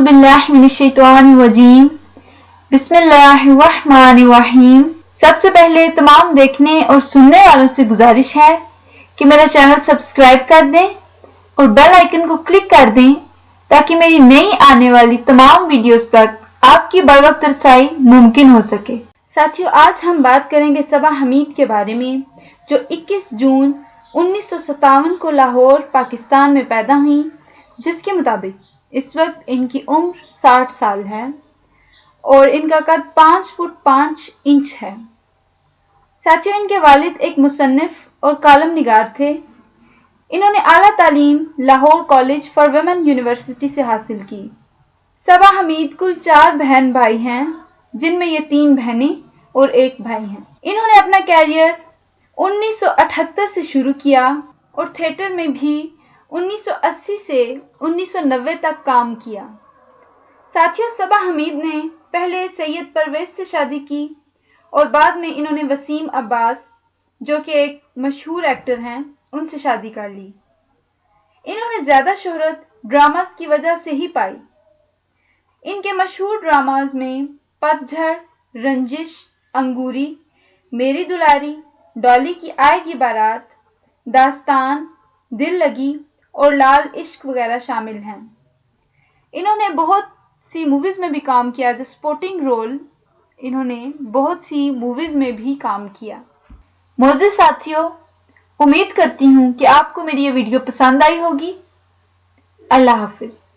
अऊज़ु बिल्लाहि मिनश्शैतानिर्रजीम बिस्मिल्लाहिर्रहमानिर्रहीम। सबसे पहले तमाम देखने और सुनने वालों से गुजारिश है कि मेरा चैनल सब्सक्राइब कर दें और बेल आइकन को क्लिक कर दें ताकि मेरी नई आने वाली तमाम वीडियोस तक आपकी बर वक्त रसाई मुमकिन हो सके। साथियों, आज हम बात करेंगे सबा हमीद के बारे में, जो 21 जून 1957 को लाहौर पाकिस्तान में पैदा हुई, जिसके मुताबिक इस वक्त इनकी उम्र 60 साल है और इनका कद 5 फुट 5 इंच है। साथियों, इनके वालिद एक मुसन्निफ और कालम निगार थे। इन्होंने आला तालीम Lahore college for women university से हासिल की। सबा हमीद कुल 4 बहन भाई हैं, जिनमें ये 3 बहनें और 1 भाई हैं। इन्होंने अपना कैरियर 1978 से शुरू किया और थिएटर में भी 1980 से 1990 तक काम किया। साथियों, सबा हमीद ने पहले सैयद परवेज से शादी की और बाद में इन्होंने वसीम अब्बास, जो कि एक मशहूर एक्टर हैं, उनसे शादी कर ली। इन्होंने ज्यादा शोहरत ड्रामास की वजह से ही पाई। इनके मशहूर ड्रामाज में पतझड़, रंजिश, अंगूरी, मेरी दुलारी, डॉली की आएगी बारात, दास्तान, दिल लगी और लाल इश्क वगैरह शामिल हैं। इन्होंने बहुत सी मूवीज में भी काम किया, जो सपोर्टिंग रोल इन्होंने बहुत सी मूवीज में भी काम किया। मोअज़्ज़िज़ साथियों, उम्मीद करती हूँ कि आपको मेरी ये वीडियो पसंद आई होगी। अल्लाह हाफिज।